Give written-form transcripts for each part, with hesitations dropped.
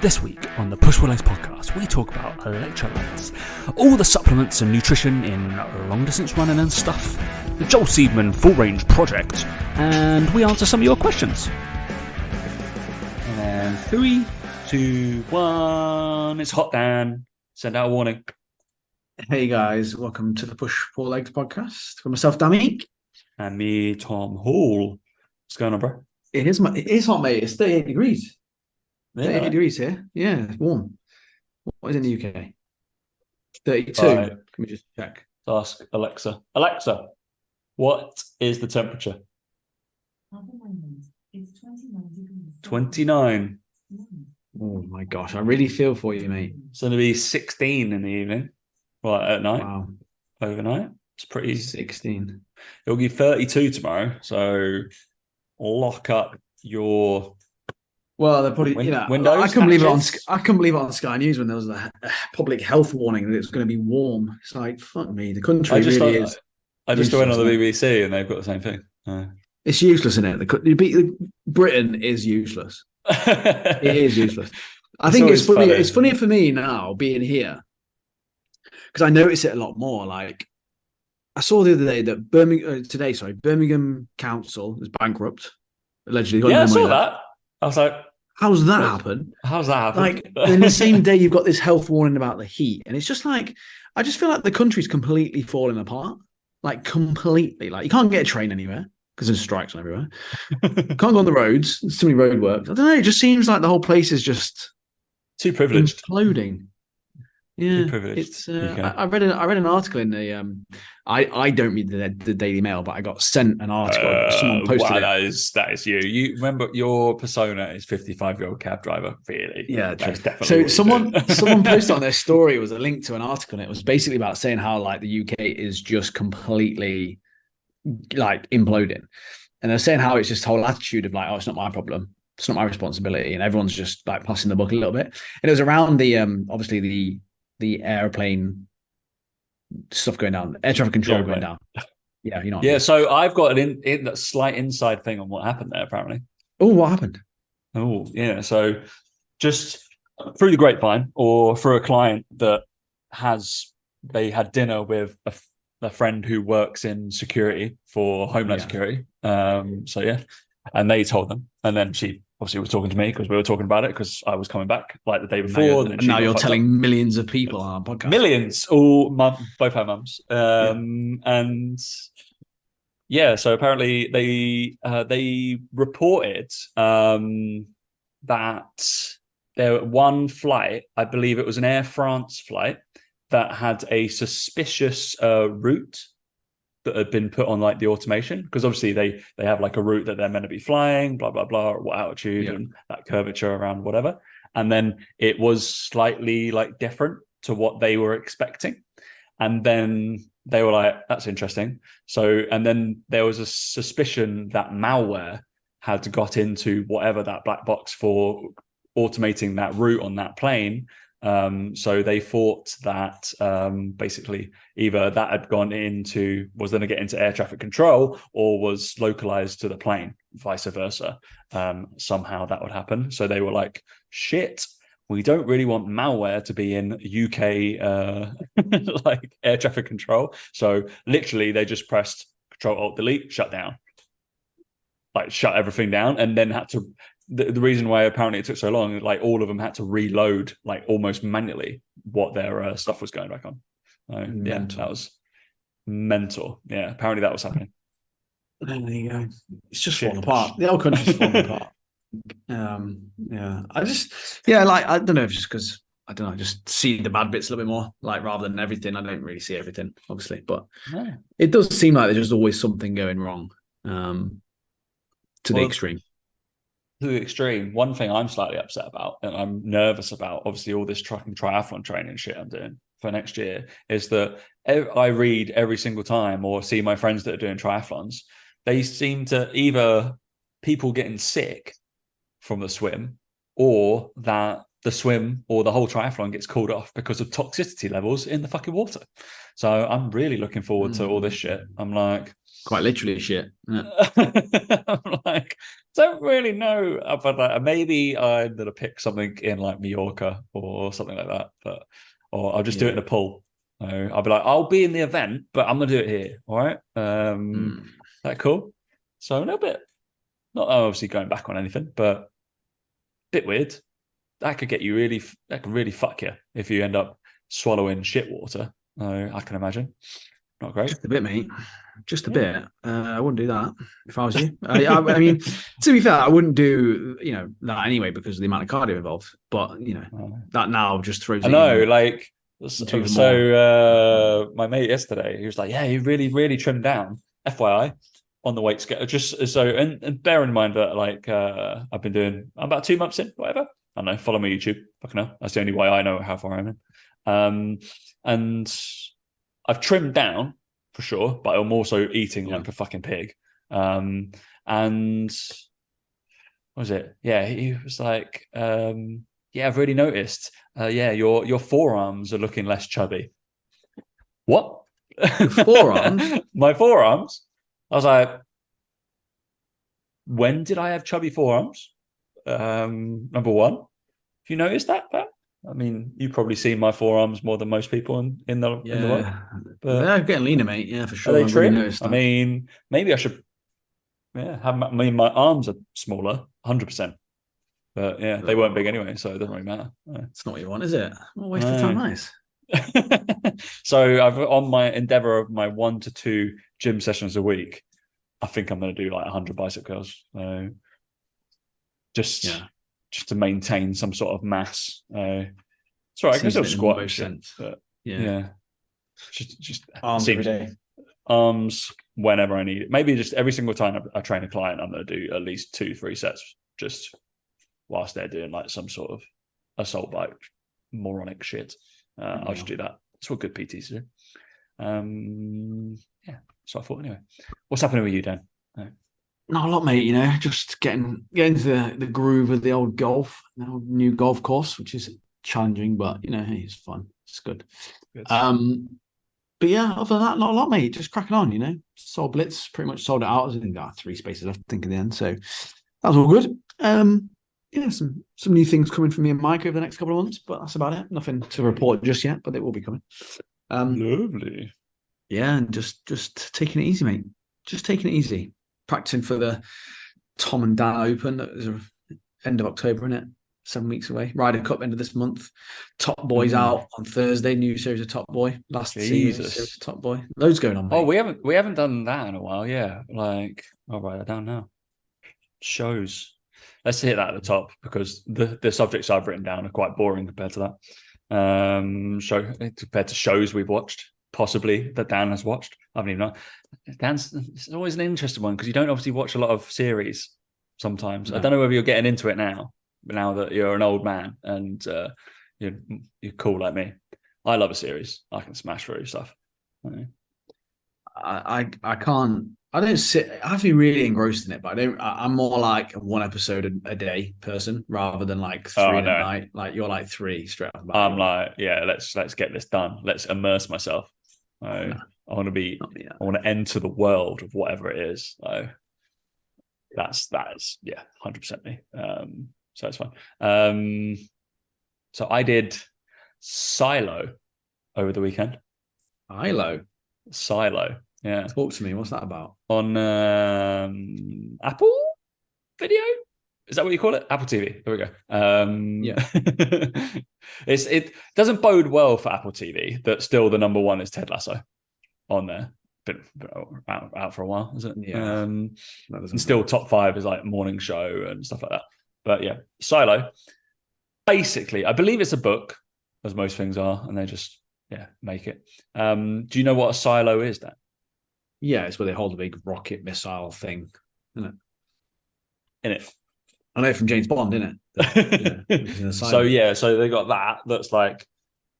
This week on the Push Pull Legs podcast, we talk about electrolytes, all the supplements and nutrition in long distance running and stuff, the Joel Seedman full range project, and we answer some of your questions. And 3, 2, 1, it's Hot Dan. Send out a warning. Hey guys, welcome to the Push Pull Legs podcast. For myself, Danny. And me, Tom Hall. What's going on, bro? It is hot, mate. It's 38 degrees. Yeah, 38 right. degrees here. Yeah, it's warm. What is in the UK? 32. Right. Can we just check? Ask Alexa. Alexa, what is the temperature? At the moment, it's 29 degrees. 29. Oh my gosh, I really feel for you, mate. It's going to be 16 in the evening. Right, at night. Wow. Overnight. It's pretty. 16. It'll be 32 tomorrow. So lock up your. Well, they're probably Windows. I couldn't believe it on Sky News when there was a public health warning that it's going to be warm. It's like, fuck me, the country really is. I just went on the BBC and they've got the same thing. It's useless, isn't it? Britain is useless. It is useless. I think it's funny. It's funny for me now being here because I notice it a lot more. Like I saw the other day that Birmingham Council is bankrupt. Allegedly, yeah, I saw that. I was like, "How's that happen? How's that happen?" Like in the same day, you've got this health warning about the heat, and it's just like I just feel like the country's completely falling apart. Like completely. Like you can't get a train anywhere because there's strikes everywhere. Can't go on the roads. There's too many roadworks. I don't know. It just seems like the whole place is just too privileged, imploding. Yeah, it's. I read an article in the. I don't read the Daily Mail, but I got sent an article. Someone posted it. That is you. You remember your persona is 55-year-old cab driver. Really? Yeah, that's definitely. So someone posted on their story was a link to an article, and it was basically about saying how like the UK is just completely like imploding, and they're saying how it's just whole attitude of like, oh, it's not my problem, it's not my responsibility, and everyone's just like passing the buck a little bit. And it was around the obviously the airplane stuff going down, air traffic control going down. Yeah, you know. Yeah, so I've got a slight inside thing on what happened there. Apparently. Oh, what happened? Oh, yeah. So just through the grapevine, or for a client that they had dinner with a friend who works in security for Homeland Security. So yeah, and they told them, and then she obviously was talking to me because we were talking about it because I was coming back like the day before. Now you're telling millions of people on our podcast. Millions, both our mums. And yeah, so apparently they reported that there one flight, I believe it was an Air France flight, that had a suspicious route that had been put on like the automation, because obviously they have like a route that they're meant to be flying, blah blah blah, what altitude and that curvature around whatever, and then it was slightly like different to what they were expecting, and then they were like, that's interesting. So and then there was a suspicion that malware had got into whatever that black box for automating that route on that plane. So they thought that basically either that had was going to get into air traffic control or was localized to the plane, vice versa. Somehow that would happen. So they were like, shit, we don't really want malware to be in UK like air traffic control. So literally they just pressed Control-Alt-Delete, shut down. Like shut everything down, and then had to... The reason why apparently it took so long, like all of them had to reload, like almost manually, what their stuff was going back on. Yeah, that was mental. Yeah, apparently that was happening. There you go. It's just falling apart. The whole country's falling apart. Yeah, I don't know if just because I don't know, just see the bad bits a little bit more, like rather than everything. I don't really see everything, obviously, but it does seem like there's just always something going wrong to the extreme. To the extreme. One thing I'm slightly upset about, and I'm nervous about, obviously all this trucking triathlon training shit I'm doing for next year, is that I read every single time or see my friends that are doing triathlons, they seem to either people getting sick from the swim, or that the swim or the whole triathlon gets called off because of toxicity levels in the fucking water. So I'm really looking forward to all this shit. I'm like, Quite literally shit. Yeah. I'm like, don't really know about that. Maybe I'm gonna pick something in like Mallorca or something like that, but or I'll just do it in a pool. I'll be like, I'll be in the event, but I'm gonna do it here. All right. That cool. So a little bit, not obviously going back on anything, but a bit weird. That could get you really, that could really fuck you if you end up swallowing shit water. I can imagine. Not great. Just a bit, mate. Just a bit. I wouldn't do that if I was you. I mean, to be fair, I wouldn't do that anyway because of the amount of cardio involved. But that now just throws. I know, like so. My mate yesterday, he was like, "Yeah, he really, really trimmed down." FYI, on the weight scale, just so and bear in mind that like I've been doing about 2 months in, whatever. I don't know. Follow my YouTube. Fucking hell, that's the only way I know how far I'm in. And I've trimmed down for sure, but I'm also eating like a fucking pig. And what was it? Yeah, he was like, yeah, I've really noticed. Yeah, your forearms are looking less chubby. What? Your forearms? My forearms? I was like, when did I have chubby forearms? Number one. Have you noticed that? I mean, you've probably seen my forearms more than most people in the world. But they're getting leaner, mate. Yeah, for sure. Are they trim? Really I mean, maybe I should. Yeah, my arms are smaller, 100%. But yeah, they weren't big anyway, so it doesn't really matter. It's not what you want, is it? Well, waste of time, nice. So I've on my endeavor of my 1 to 2 gym sessions a week. I think I'm going to do like 100 bicep curls. Just to maintain some sort of mass. It's all right. I can still squat and shit, but yeah. Just arms every day. Arms whenever I need it. Maybe just every single time I train a client, I'm going to do at least 2-3 sets just whilst they're doing like some sort of assault bike moronic shit. I'll just do that. That's what good PTs do. Yeah. So I thought anyway. What's happening with you, Dan? Not a lot, mate. Just getting into the groove of the old golf, new golf course, which is challenging, but hey, it's fun. It's good. But yeah, other than that, not a lot, mate. Just cracking on. Sold Blitz, pretty much sold it out. I think got 3 spaces left, I think, in the end. So that was all good. Yeah, some new things coming from me and Mike over the next couple of months, but that's about it. Nothing to report just yet, but they will be coming. Lovely. Yeah, and just taking it easy, mate. Just taking it easy. Practicing for the Tom and Dan Open. That was end of October, isn't it? 7 weeks away. Ryder Cup end of this month. Top Boy's out on Thursday. New series of Top Boy. Last series of Top Boy. Loads going on, mate. Oh, we haven't done that in a while. Yeah, like I'll write that down now. Shows. Let's hit that at the top because the subjects I've written down are quite boring compared to that. Compared to shows we've watched, possibly that Dan has watched. I don't even know. It's always an interesting one because you don't obviously watch a lot of series sometimes. No. I don't know whether you're getting into it now that you're an old man and you're cool like me. I love a series. I can smash through stuff. I can't. I don't sit. I have to be really engrossed in it, but I'm more like a 1 episode a day person rather than like 3 a night. Like you're like 3 straight up. I'm like, yeah, let's get this done. Let's immerse myself. I want to I want to enter the world of whatever it is. So that's 100% me. So it's fun. So I did Silo over the weekend. Silo. Yeah. Talk to me. What's that about? On Apple Video? Is that what you call it? Apple TV. There we go. Yeah. It doesn't bode well for Apple TV that still the number 1 is Ted Lasso on there. Been out for a while, isn't it? Yeah. And still top 5 is like morning show and stuff like that. But yeah, Silo. Basically, I believe it's a book, as most things are, and they just make it. Do you know what a silo is, Dan? Yeah, it's where they hold a big rocket missile thing, isn't it? In it. I know from James Bond, isn't it? So they got that. That's like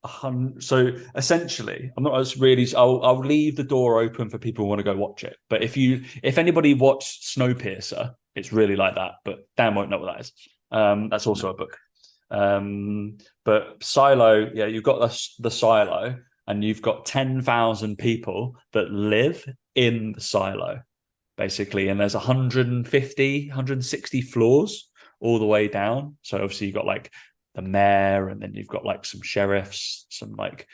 100. So essentially, I'm not as really. I'll leave the door open for people who want to go watch it. But if anybody watched Snowpiercer, it's really like that. But Dan won't know what that is. That's also a book. But Silo, you've got the silo, and you've got 10,000 people that live in the silo, basically. And there's 150, 160 floors all the way down. So obviously you've got like the mayor, and then you've got like some sheriffs, some like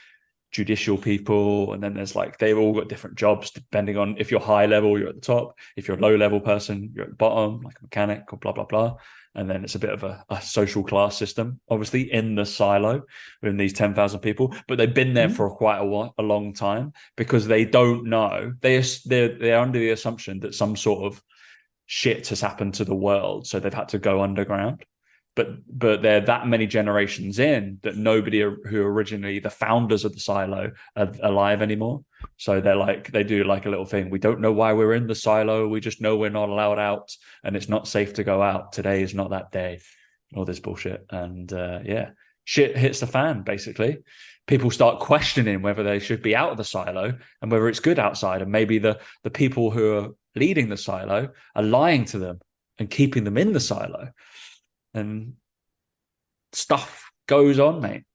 judicial people, and then there's like they've all got different jobs depending on if you're high level, you're at the top. If you're a low level person, you're at the bottom, like a mechanic or blah blah blah. And then it's a bit of a social class system, obviously, in the silo within these 10,000 people. But they've been there for quite a long time, because they don't know. They're under the assumption that some sort of shit has happened to the world, so they've had to go underground. But they're that many generations in that nobody who originally the founders of the silo are alive anymore. So they do like a little thing. We don't know why we're in the silo. We just know we're not allowed out, and it's not safe to go out. Today is not that day. All this bullshit. And shit hits the fan, basically. People start questioning whether they should be out of the silo and whether it's good outside. And maybe the people who are leading the silo are lying to them and keeping them in the silo. And stuff goes on, mate.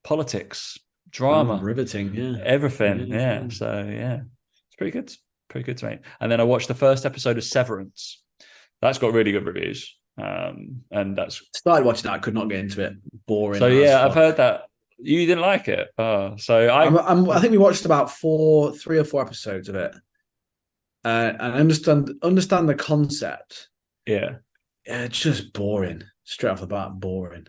Politics, drama, riveting, everything. Yeah. So it's pretty good. Pretty good to me. And then I watched the first episode of Severance. That's got really good reviews. And that's started watching that. I could not get into it. Boring. So I've heard that you didn't like it. I think we watched about 3 or 4 episodes of it, and I understand the concept. Yeah, it's just boring. Straight off the bat, boring.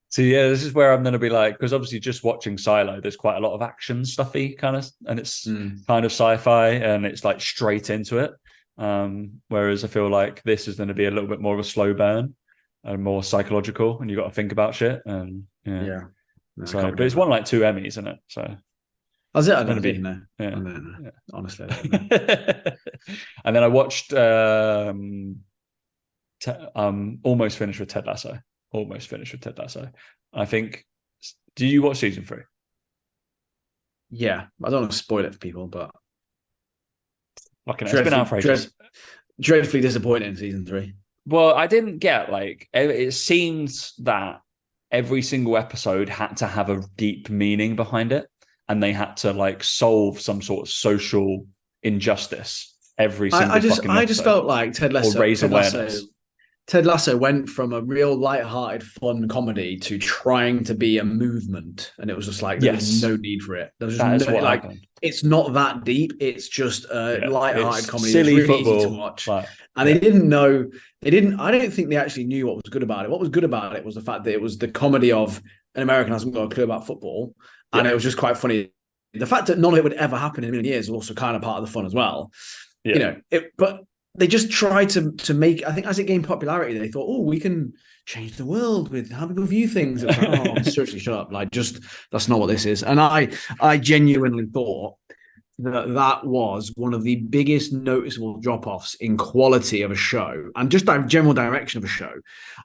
So this is where I'm going to be like, because obviously just watching Silo, there's quite a lot of action stuffy kind of, and it's kind of sci-fi, and it's like straight into it. Whereas I feel like this is going to be a little bit more of a slow burn and more psychological, and you got to think about shit. And No, but it's won like 2 Emmys, isn't it? So is it? I don't know. Yeah. Honestly. And then I watched almost finished with Ted Lasso. I think. Do you watch season 3? Yeah, I don't want to spoil it for people, but it's been out for ages. Dreadfully disappointing in season 3. Well, I didn't get it seems that every single episode had to have a deep meaning behind it, and they had to solve some sort of social injustice every single fucking episode. I just felt like Ted Lasso, or raise awareness. Ted Lasso went from a real light-hearted, fun comedy to trying to be a movement, and it was just there was no need for it. There was just it's not that deep. It's just a light-hearted comedy. Silly it's really football, easy to watch. And they didn't know. They didn't. I don't think they actually knew what was good about it. What was good about it was the fact that it was the comedy of an American hasn't got a clue about football, and it was just quite funny. The fact that none of it would ever happen in a million years was also kind of part of the fun as well. Yeah. But they just tried to make, I think as it gained popularity, they thought, we can change the world with how people view things. It was seriously, shut up. That's not what this is. And I genuinely thought that was one of the biggest noticeable drop-offs in quality of a show and just general direction of a show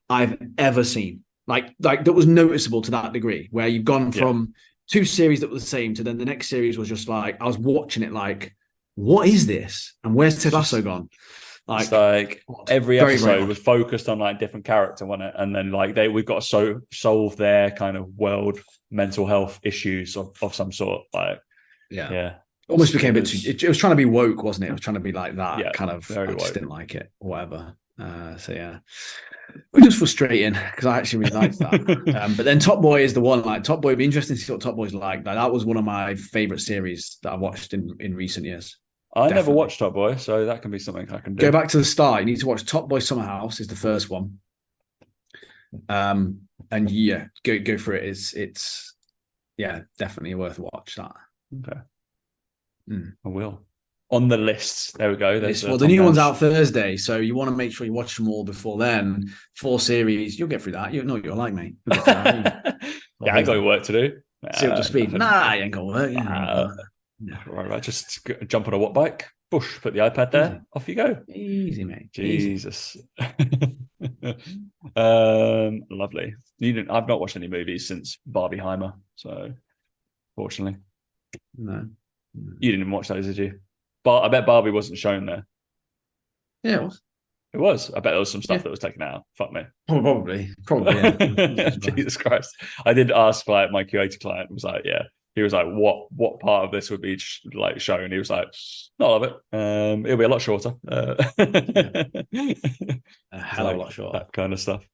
I've ever seen. That was noticeable to that degree, where you've gone from 2 series that were the same to then the next series was just I was watching it what is this? And where's Ted Lasso gone? Every episode was focused on different character, wasn't it? And then we've got to solve their kind of world mental health issues of some sort. Almost became a bit too. It was trying to be woke, wasn't it? It was trying to be like that. Yeah, kind of. Very I just woke. didn't like it, or whatever. Which was frustrating because I actually really liked that. But then Top Boy is the one. Top Boy, it'd be interesting to see what Top Boy's like. That was one of my favorite series that I watched in recent years. I never watched Top Boy, so that can be something I can do. Go back to the start. You need to watch Top Boy Summer House is the first one. And go for it. It's definitely worth a watch. That. Okay. I will. On the list. There we go. The new one's out Thursday, so you want to make sure you watch them all before then. 4 series. You'll get through that. You know what you're like, mate. I got work to do. See up to speed. Nah, you ain't got work. Right. Just jump on a watt bike, push, put the iPad there, easy. Off you go. Easy, mate. Jesus. Lovely. I've not watched any movies since Barbieheimer, so fortunately. No. You didn't watch those, did you? But I bet Barbie wasn't shown there. Yeah, it was. It was. I bet there was some stuff that was taken out. Fuck me. Probably. Yeah. Jesus Christ. I did ask my curator client, was He was like, what part of this would be like shown? He was like, not all of it. It'll be a lot shorter. A hell of a lot shorter. That kind of stuff.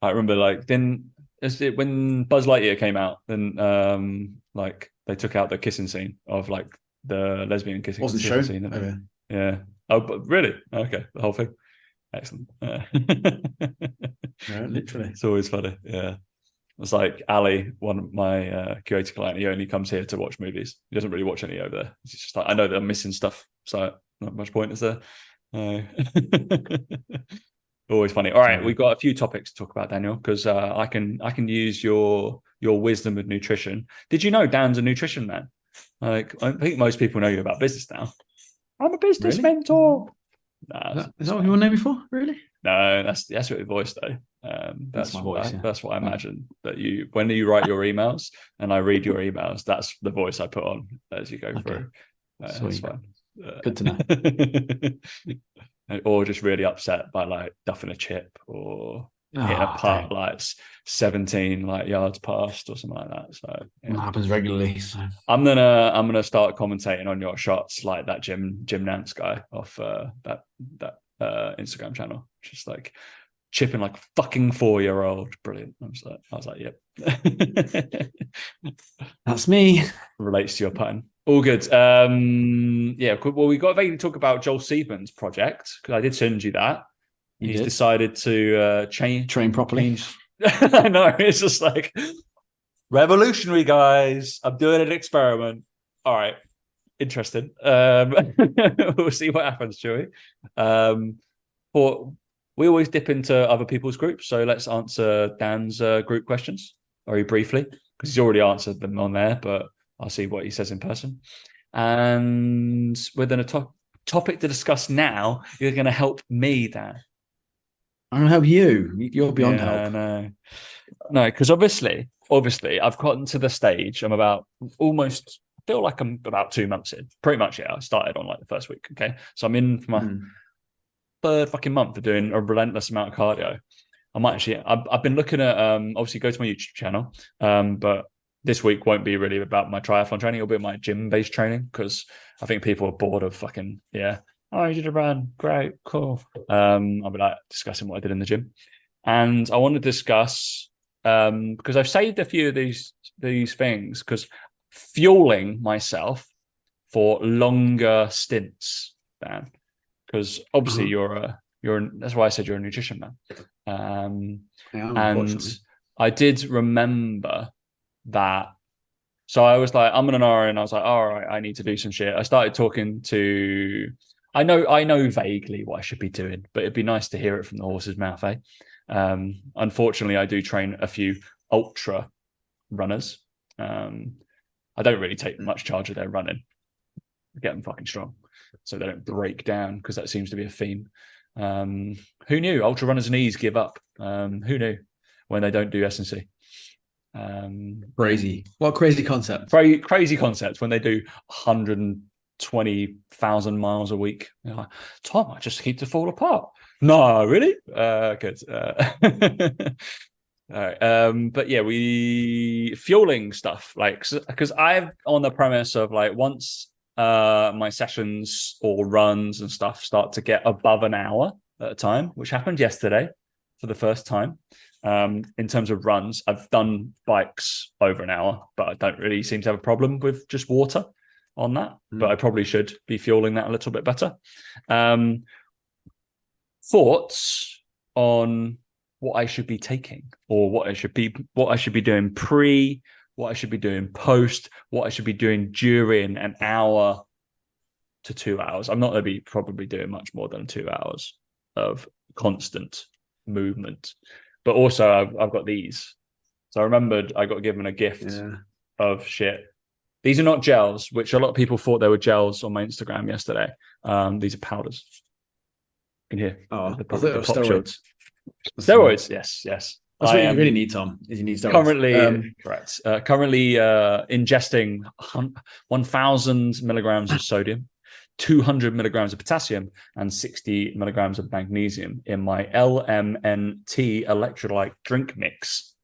I remember like then when Buzz Lightyear came out, then like they took out the kissing scene of like the lesbian kissing scene. Okay. Yeah. Oh, but really? Okay, the whole thing. Excellent. No, literally. It's always funny. Yeah. It's like Ali, one of my curator client, he only comes here to watch movies. He doesn't really watch any over there. He's just like, I know that I'm missing stuff, so not much point is there. Always funny. All right, we've got a few topics to talk about, Daniel, because I can use your wisdom with nutrition. Did you know Dan's a nutrition man? Like, I think most people know you about business now. I'm a business mentor. Nah, is that what you want to know me for? Really? No, that's your voice though. That's my voice. That's what I imagine that you when you write your emails and I read your emails. That's the voice I put on as you go through. That's fine. Good to know. Or just really upset by like duffing a chip or hitting a putt like 17 like yards past or something like that. So it happens regularly. So I'm gonna start commentating on your shots like that Jim Nance guy off that Instagram channel, just like chipping like a fucking 4-year-old. Brilliant. I was like, yep. That's me. Relates to your putting. All good. Yeah. Well, we got to talk about Joel Seedman's project because I did send you that. He's decided to train properly. I know. It's just like revolutionary, guys. I'm doing an experiment. All right. Interesting. We'll see what happens, shall we? But we always dip into other people's groups, so let's answer Dan's group questions very briefly because he's already answered them on there, but I'll see what he says in person. And within a topic to discuss now, you're going to help me, Dan. I'm going to help you. You're beyond help. No, because obviously, I've gotten to the stage. I'm about almost. Feel like I'm about 2 months in. Pretty much, yeah. I started on like the first week. Okay, so I'm in for my third fucking month of doing a relentless amount of cardio. I've been looking at obviously go to my YouTube channel, but this week won't be really about my triathlon training. It'll be my gym-based training because I think people are bored of fucking Oh, you did a run, great, cool. I'll be like discussing what I did in the gym, and I want to discuss because I've saved a few of these things because fueling myself for longer stints, Dan, because obviously you're that's why I said you're a nutrition man. And I did remember that. So I was like, I'm an RN, and I was like, all right, I need to do some shit. I started talking to I know vaguely what I should be doing, but it'd be nice to hear it from the horse's mouth, eh? Unfortunately, I do train a few ultra runners. I don't really take much charge of their running. I get them fucking strong so they don't break down because that seems to be a theme. Who knew ultra runners' knees give up? Who knew when they don't do S&C? Crazy. What crazy concept? Crazy concept when they do 120,000 miles a week. You're like, Tom, I just keep to fall apart. No, really? Good. All right. But yeah, we fueling stuff like because I've on the premise of like once my sessions or runs and stuff start to get above an hour at a time, which happened yesterday for the first time. In terms of runs, I've done bikes over an hour, but I don't really seem to have a problem with just water on that. But I probably should be fueling that a little bit better. Thoughts on what I should be taking or what I should be doing pre, what I should be doing post, what I should be doing during an hour to 2 hours. I'm not going to be probably doing much more than 2 hours of constant movement. But also I've got these. So I remembered I got given a gift of shit. These are not gels, which a lot of people thought they were gels on my Instagram yesterday. These are powders. You can hear the pop steroids. Steroids, yes. That's what you really need, Tom. Is you need steroids. Currently, correct. Currently ingesting 1,000 milligrams of sodium, 200 milligrams of potassium, and 60 milligrams of magnesium in my LMNT electrolyte drink mix.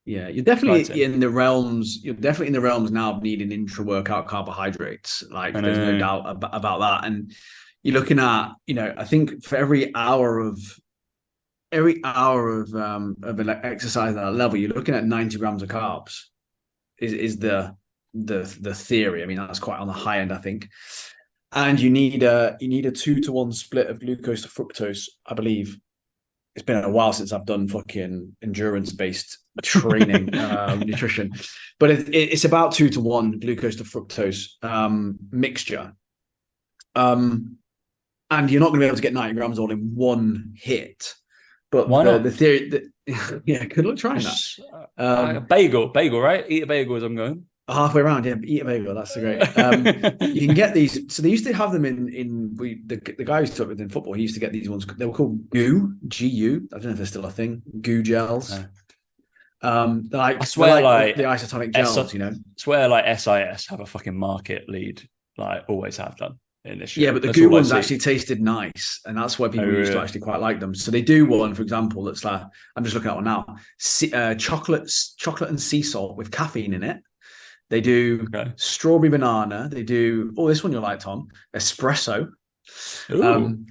Yeah, you're definitely Exciting. in the realms. You're definitely in the realms now of needing intra-workout carbohydrates. Like, I there's no know. doubt about that. And you're looking at, I think for every hour of exercise at that level, you're looking at 90 grams of carbs. Is the theory? I mean, that's quite on the high end, I think. And you need a 2-to-1 split of glucose to fructose, I believe. It's been a while since I've done fucking endurance-based training, nutrition, but it's about 2-to-1 glucose to fructose mixture. And you're not going to be able to get 90 grams all in one hit. But Why the not? theory that, yeah, good luck trying that. Bagel, right? Eat a bagel as I'm going. Halfway around, yeah, eat a bagel. That's great. You can get these. So they used to have them the guy who took it in football. He used to get these ones. They were called GU. I don't know if they're still a thing. Goo gels. I swear, like the isotonic S- gels. I swear, like SIS have a fucking market lead, like always have done in this Yeah, shit. but the That's goo all I ones see. actually tasted nice, and that's why Oh, people used to really? actually quite like them. So they do one, for example, that's like, I'm just looking at one now. Chocolate and sea salt with caffeine in it. They do Okay. strawberry banana. They do, this one you'll like, Tom, espresso. Ooh.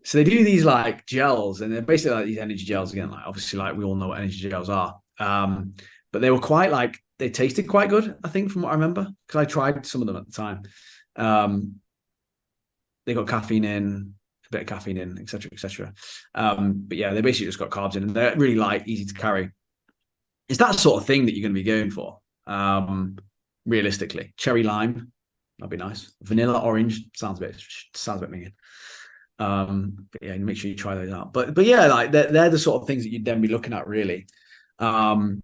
So they do these like gels, and they're basically like these energy gels again. Like, obviously, like we all know what energy gels are. But they were quite like, they tasted quite good, I think, from what I remember, because I tried some of them at the time. They got caffeine in, a bit of caffeine in, etc., etc. But yeah, they basically just got carbs in, and they're really light, easy to carry. It's that sort of thing that you're going to be going for. Realistically, cherry lime, that'd be nice. Vanilla orange sounds a bit minging. But yeah, make sure you try those out. But yeah, like they're the sort of things that you'd then be looking at, really. Goo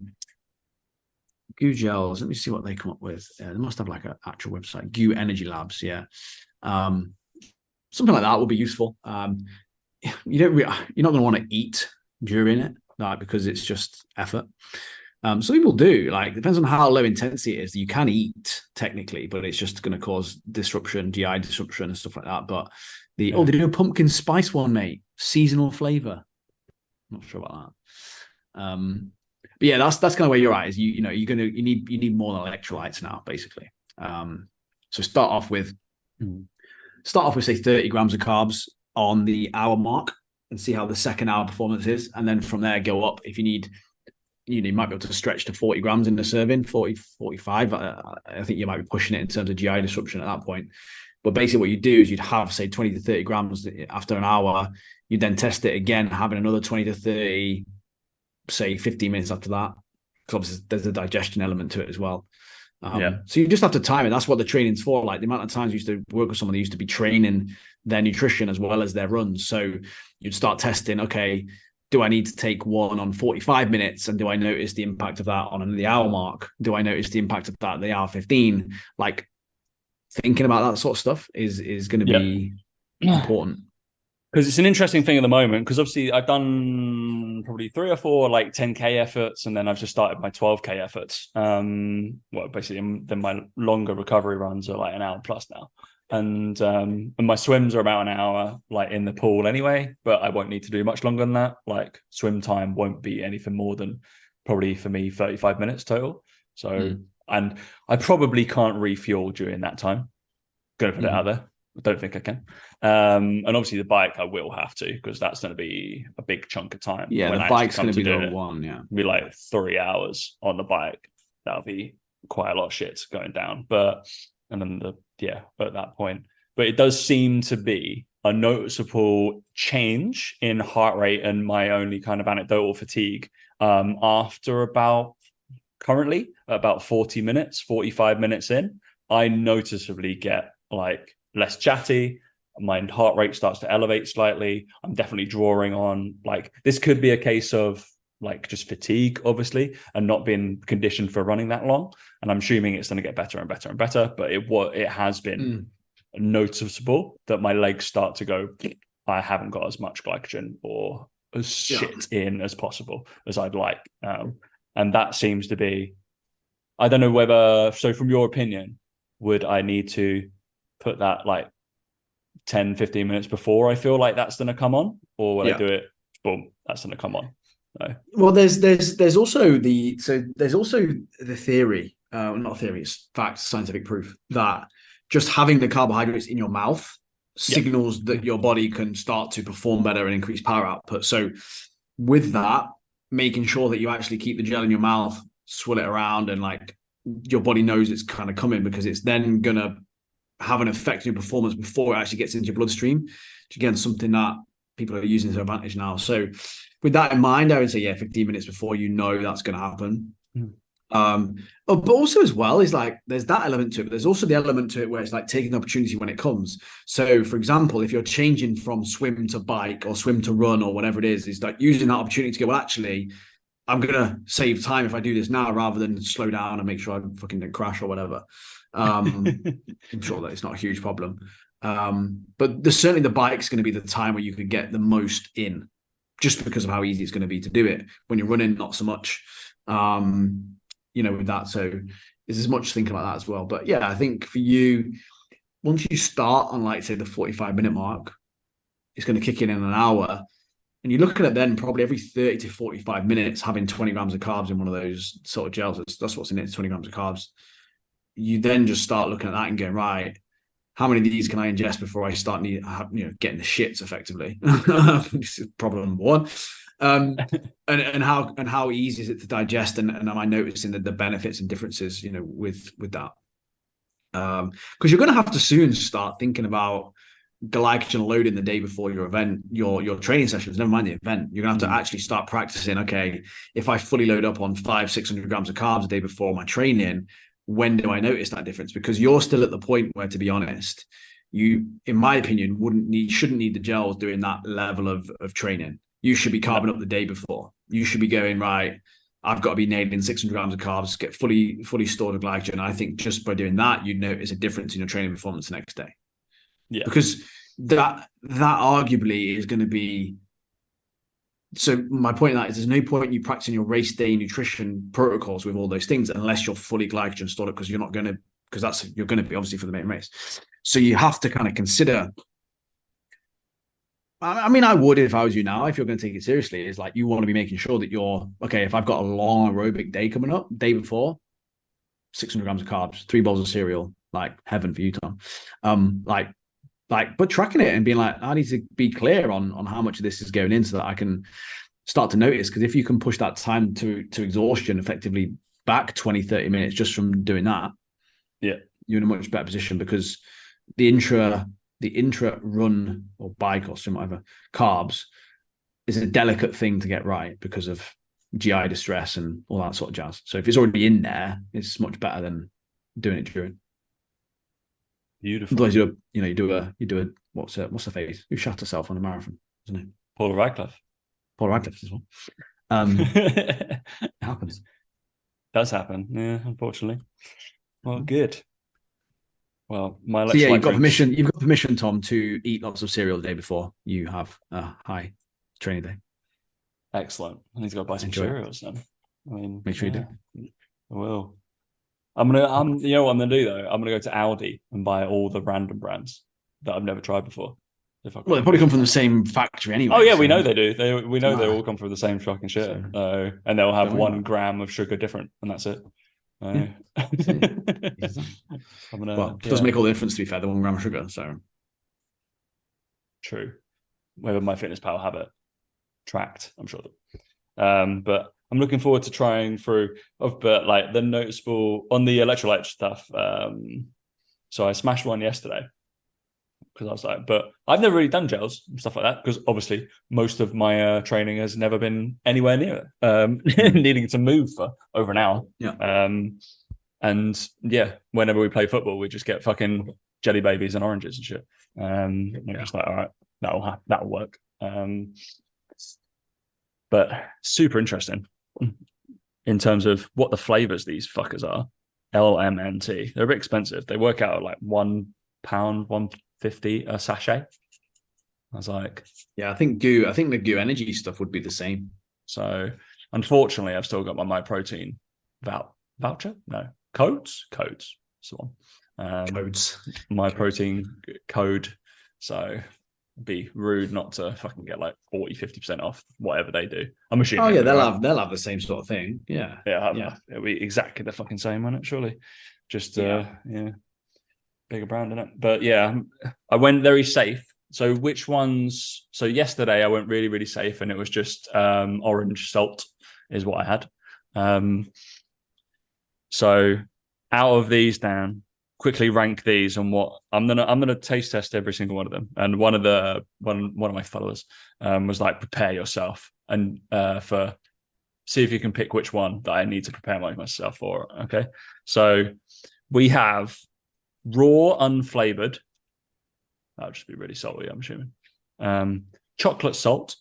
gels. Let me see what they come up with. They must have like an actual website. Goo Energy Labs. Yeah. Something like that would be useful. You're not going to want to eat during it, like, because it's just effort. Some people do. Like, depends on how low intensity it is. You can eat technically, but it's just going to cause disruption, GI disruption, and stuff like that. But they do a pumpkin spice one, mate. Seasonal flavor. Not sure about that. But yeah, that's kind of where you're at. Is you need more than electrolytes now, basically. So start off with say 30 grams of carbs on the hour mark and see how the second hour performance is, and then from there go up. If you need, you might be able to stretch to 40 grams in the serving, 40, 45. I think you might be pushing it in terms of GI disruption at that point. But basically what you do is you'd have, say, 20 to 30 grams after an hour. You then test it again, having another 20 to 30, say 15 minutes after that. Because obviously there's a digestion element to it as well. So you just have to time it. That's what the training's for. Like, the amount of times I used to work with someone that used to be training their nutrition as well as their runs. So you'd start testing, okay, do I need to take one on 45 minutes? And do I notice the impact of that on the hour mark? Do I notice the impact of that at the hour 15? Like, thinking about that sort of stuff is going to be important. Because it's an interesting thing at the moment, because obviously I've done probably 3 or 4 like 10K efforts, and then I've just started my 12K efforts. Basically then my longer recovery runs are like an hour plus now. And my swims are about an hour, like in the pool anyway, but I won't need to do much longer than that. Like, swim time won't be anything more than probably for me 35 minutes total. So and I probably can't refuel during that time. Gonna put it out there. I don't think I can. And obviously the bike I will have to, because that's going to be a big chunk of time. Yeah, when the I bike's come going to be do the it. one. Yeah, It'll be like 3 hours on the bike. That'll be quite a lot of shit going down. But at that point. But it does seem to be a noticeable change in heart rate and my only kind of anecdotal fatigue after currently about 40 minutes, 45 minutes in. I noticeably get like less chatty. My heart rate starts to elevate slightly. I'm definitely drawing on, like, this could be a case of like just fatigue, obviously, and not being conditioned for running that long. And I'm assuming it's going to get better and better and better. But it has been noticeable that my legs start to go, I haven't got as much glycogen or as shit in as possible as I'd like. And that seems to be, I don't know whether, so from your opinion, would I need to put that like 10, 15 minutes before I feel like that's going to come on? Or will I do it, boom, that's going to come on? So. Well, there's also the theory, not a theory, it's fact, scientific proof that just having the carbohydrates in your mouth signals that your body can start to perform better and increase power output. So with that, making sure that you actually keep the gel in your mouth, swirl it around, and like your body knows it's kind of coming, because it's then gonna have an effect on your performance before it actually gets into your bloodstream. Which again, something that people are using to their advantage now. So with that in mind, I would say 15 minutes before, that's going to happen. But also as well is like there's that element to it, but there's also the element to it where it's like taking the opportunity when it comes. So for example, if you're changing from swim to bike or swim to run or whatever it is like using that opportunity to go, well, actually, I'm gonna save time if I do this now rather than slow down and make sure I fucking don't crash or whatever. I'm sure that it's not a huge problem. But there's certainly the bike's going to be the time where you could get the most in, just because of how easy it's going to be to do it. When you're running, not so much. With that, so there's as much thinking about that as well. But yeah, I think for you, once you start on like say the 45-minute mark, it's going to kick in an hour, and you're looking at then probably every 30 to 45 minutes having 20 grams of carbs in one of those sort of gels. That's what's in it, 20 grams of carbs. You then just start looking at that and going, right, how many of these can I ingest before I start getting the shits effectively? This is problem number one. And how easy is it to digest, and am I noticing the benefits and differences, with that? Because you're going to have to soon start thinking about glycogen loading the day before your event, your training sessions, never mind the event. You're going to have to actually start practicing, okay, if I fully load up on 500-600 grams of carbs a day before my training, when do I notice that difference? Because you're still at the point where, to be honest, you, in my opinion, shouldn't need the gels doing that level of training. You should be carbing up the day before. You should be going, right, I've got to be nailing 600 grams of carbs, get fully stored of glycogen. I think just by doing that, you'd notice a difference in your training performance the next day. Yeah. Because that arguably is going to be. So my point in that is there's no point in you practicing your race day nutrition protocols with all those things unless you're fully glycogen stored, because you're going to be obviously for the main race. So you have to kind of consider. I mean, I would if I was you now, if you're going to take it seriously, is like you want to be making sure that you're okay. If I've got a long aerobic day coming up, day before, 600 grams of carbs, 3 bowls of cereal, like heaven for you, Tom. But tracking it and being like, I need to be clear on how much of this is going in so that I can start to notice. Because if you can push that time to exhaustion effectively back 20, 30 minutes just from doing that, yeah, you're in a much better position, because the intra run or bike or some whatever carbs is a delicate thing to get right because of GI distress and all that sort of jazz. So if it's already in there, it's much better than doing it during. Beautiful. Otherwise, you do a what's the face? Who shot herself on a marathon, isn't it? Paul Radcliffe. Paul Radcliffe as well. It happens. Does happen, yeah, unfortunately. Well, good. Well, my so yeah, you've got permission. You've got permission, Tom, to eat lots of cereal the day before you have a high training day. Excellent. I need to go buy some cereals then. I mean, make sure you do. I will. You know what I'm gonna do though? I'm gonna go to Aldi and buy all the random brands that I've never tried before. They probably come from the same factory anyway. Oh yeah, we know they do. We know they all come from the same fucking shit. And they'll have 1 gram of sugar different, and that's it. Yeah. It does make all the difference, to be fair, the 1 gram of sugar. So true. Whether MyFitnessPal have it tracked, I'm sure. But I'm looking forward to trying through but like the noticeable on the electrolyte stuff. So I smashed one yesterday because I was like, but I've never really done gels and stuff like that, because obviously most of my training has never been anywhere near it, needing to move for over an hour. Yeah. And yeah, whenever we play football, we just get fucking jelly babies and oranges and shit. We're just like, all right, that'll work. But super interesting in terms of what the flavors these fuckers are. LMNT. They're a bit expensive. They work out at like £1, £1.50 a sachet. I was like, yeah, I think the Goo Energy stuff would be the same. So unfortunately, I've still got my MyProtein voucher. No, codes. That's the one. Codes. MyProtein code. So be rude not to fucking get like 40-50% off whatever they do. I'm assuming. Oh yeah, they'll have the same sort of thing. Yeah, yeah. It'll be exactly the fucking same, won't it? Surely, just yeah, bigger brand in it. But yeah, I went very safe. So which ones? So yesterday I went really, really safe, and it was just orange salt is what I had. So out of these, Dan, quickly rank these on what I'm gonna taste test every single one of them. And one of my followers was like, prepare yourself and for see if you can pick which one that I need to prepare myself for. Okay, so we have raw, unflavored. That'll just be really salty, I'm assuming. Chocolate salt,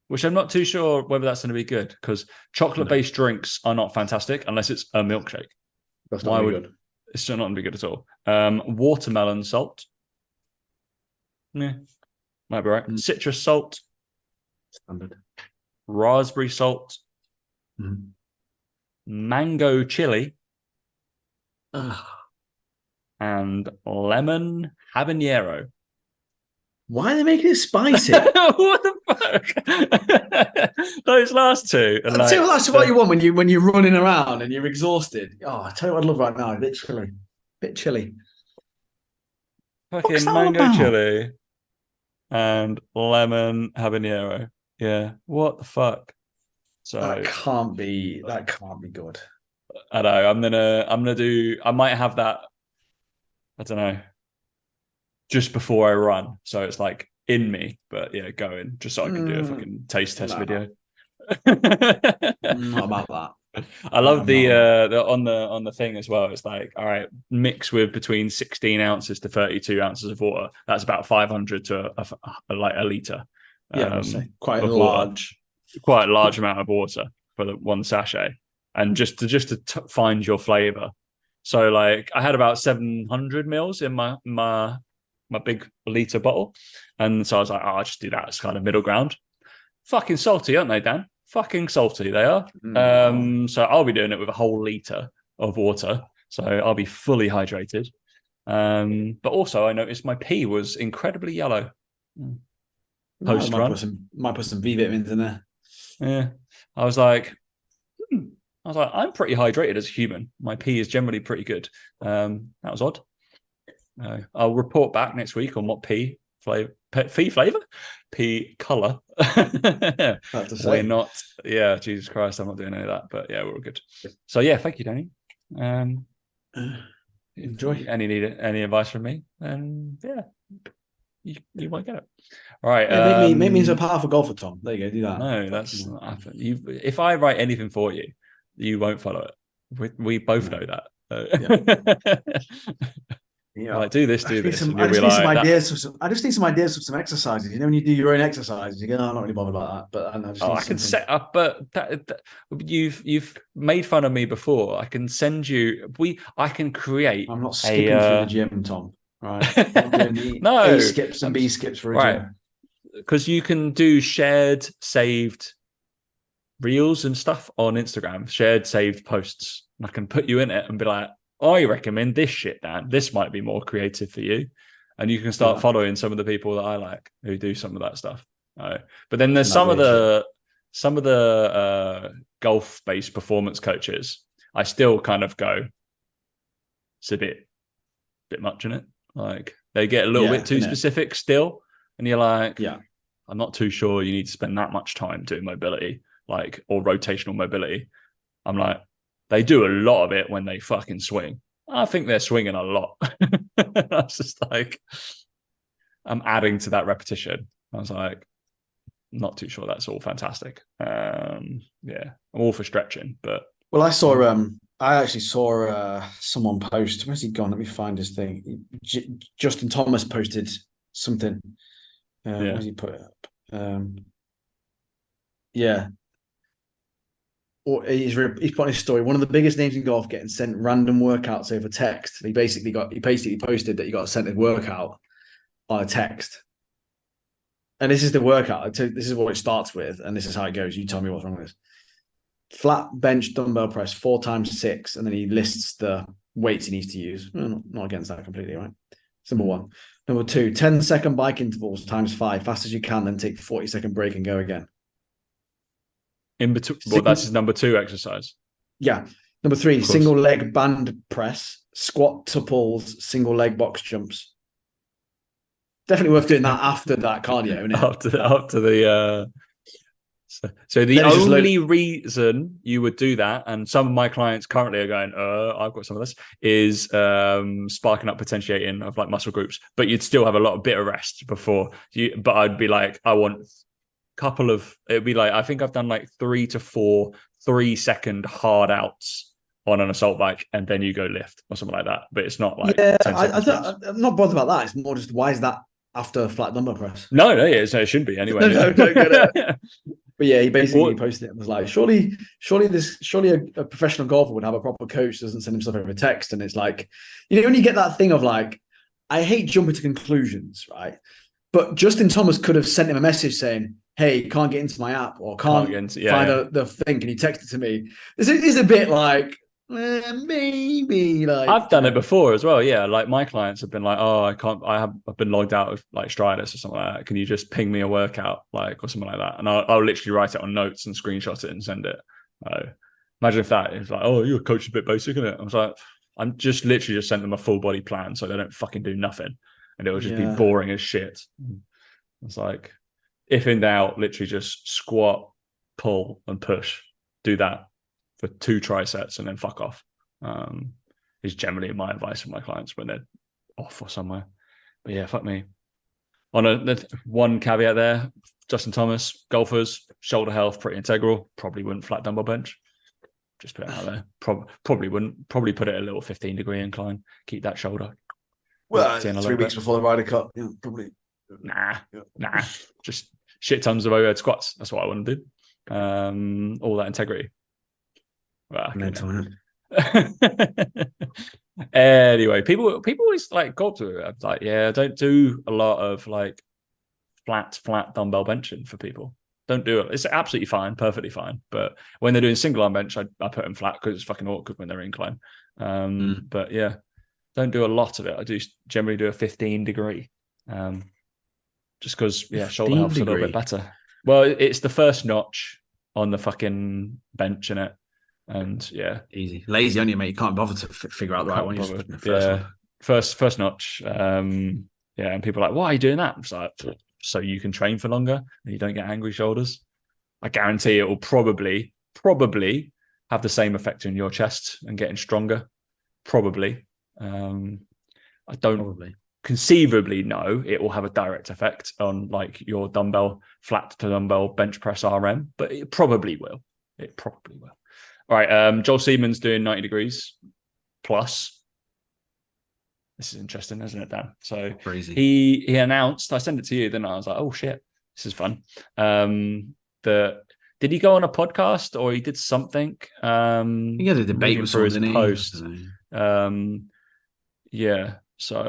which I'm not too sure whether that's going to be good because chocolate-based drinks are not fantastic unless it's a milkshake. That's not good. It's still not going to be good at all. Watermelon salt. Yeah, might be right. Citrus salt. Standard. Raspberry salt. Mango chili. And lemon habanero. Why are they making it spicy? What the fuck? Those last two. I'll tell you that's what you want when you're running around and you're exhausted. Oh, I tell you what I'd love right now. A bit chilly. Fucking mango chili and lemon habanero. Yeah. What the fuck? So that can't be good. I know. I'm gonna do. I might have that. I don't know. Just before I run, so it's like in me, but yeah, going just so I can do a fucking taste test video. Not about that. I love the on the thing as well. It's like, all right, mix with between 16 ounces to 32 ounces of water. That's about 500 to a liter. Yeah, quite a large amount of water for the one sachet, and just to find your flavor. So like, I had about 700 mils in my big liter bottle, and so I was like, I'll just do that as kind of middle ground. Fucking salty, aren't they, Dan? Fucking salty they are. So I'll be doing it with a whole liter of water, so I'll be fully hydrated. But also I noticed my pee was incredibly yellow post run. Might put some V vitamins in there. Yeah, I was like, I'm pretty hydrated as a human. My pee is generally pretty good. That was odd. I'll report back next week on what pee flavor, pee color. We're not. Yeah, Jesus Christ, I'm not doing any of that. But yeah, we're all good. So yeah, thank you, Danny. Enjoy. Any advice from me? And yeah, you might get it. All right. Yeah, make me into a powerful golfer, Tom. There you go. Do that. No, that's not happening. If I write anything for you, you won't follow it. We both know that. Yeah. Like, do this. I just need some ideas for some exercises. You know, when you do your own exercises, you go, I'm not really bothered about that. But I can set up. But you've made fun of me before. I can send you. I can create. I'm not skipping through the gym, Tom. Right? I'm doing no A skips and B skips for a gym. Because you can do shared, saved reels and stuff on Instagram. Shared, saved posts. And I can put you in it and be like, I recommend this shit, Dan. This might be more creative for you. And you can start following some of the people that I like who do some of that stuff. But then there's some of the golf-based performance coaches. I still kind of go, it's a bit much in it. Like, they get a little bit too specific still. And you're like, I'm not too sure you need to spend that much time doing mobility, like, or rotational mobility. I'm like, they do a lot of it when they fucking swing. I think they're swinging a lot. I was just like, I'm adding to that repetition. I was like, not too sure that's all fantastic. I'm all for stretching, but I actually saw someone post. Where's he gone? Let me find his thing. Justin Thomas posted something. Where's he put it up? Or he's put his story. One of the biggest names in golf getting sent random workouts over text. He basically posted that he got sent a workout on a text. And this is the workout. This is what it starts with, and this is how it goes. You tell me what's wrong with this. Flat bench dumbbell press 4 times 6, and then he lists the weights he needs to use. Not against that completely, right? It's number 1. Number 2, 10-second bike intervals times 5, fast as you can, then take 40-second break and go again. In between, well, that's his number 2 exercise. Yeah. Number 3, single leg band press, squat tuples, single leg box jumps. Definitely worth doing that after that cardio, isn't it? After the so the only reason you would do that, and some of my clients currently are going, I've got some of this, is sparking up potentiating of like muscle groups, but you'd still have a lot of bit of rest before you. But I'd be like, I want couple of, it'd be like, I think I've done like 3 to 4 3-second hard outs on an assault bike, and then you go lift or something like that. But it's not like I'm not bothered about that. It's more just, why is that after flat dumbbell press? No, it shouldn't be anyway. No, don't get it. But yeah, he basically posted it and was like, surely a professional golfer would have a proper coach that doesn't send himself over text. And it's like, when you get that thing of like, I hate jumping to conclusions, right? But Justin Thomas could have sent him a message saying, hey, can't get into my app, or can't find the thing. Can you text it to me? This is a bit like, maybe like I've done it before as well. Yeah, like my clients have been like, oh, I've been logged out of like Stridus or something like that. Can you just ping me a workout, like, or something like that? And I'll literally write it on notes and screenshot it and send it. Imagine if that is like, oh, your coach is a bit basic, isn't it? I was like, I'm just literally just sent them a full body plan so they don't fucking do nothing, and it will just be boring as shit. It's like, if in doubt, literally just squat, pull, and push. Do that for 2 trisets and then fuck off. Is generally my advice for my clients when they're off or somewhere. But yeah, fuck me. On one caveat there, Justin Thomas, golfers, shoulder health, pretty integral. Probably wouldn't flat dumbbell bench. Just put it out there. Probably wouldn't. Probably put it a little 15-degree incline. Keep that shoulder. Well, 3 weeks before the Ryder Cup. Yeah, probably. Nah. Just shit tons of overhead squats. That's what I want to do. All that integrity. Well, anyway, people always like go up to it. Like, yeah, don't do a lot of like flat dumbbell benching for people. Don't do it. It's absolutely fine, perfectly fine. But when they're doing single arm bench, I put them flat because it's fucking awkward when they're incline. But yeah, don't do a lot of it. I do generally do a 15-degree. Just because, shoulder health's a little bit better. Well, it's the first notch on the fucking bench, innit? And yeah, easy, lazy on you, mate. You can't bother to figure out the right one. First notch. And people are like, why are you doing that? It's like, so you can train for longer and you don't get angry shoulders. I guarantee it will probably have the same effect on your chest and getting stronger. Probably. I don't conceivably know it will have a direct effect on like your flat to dumbbell bench press RM, but it probably will. All right, Joel Seedman's doing 90 degrees plus. This is interesting, isn't it, Dan? So crazy. He announced, I sent it to you, then I was like, oh shit, this is fun. Did he go on a podcast or he did something? He had a debate with someone, didn't he? Post. Yeah. So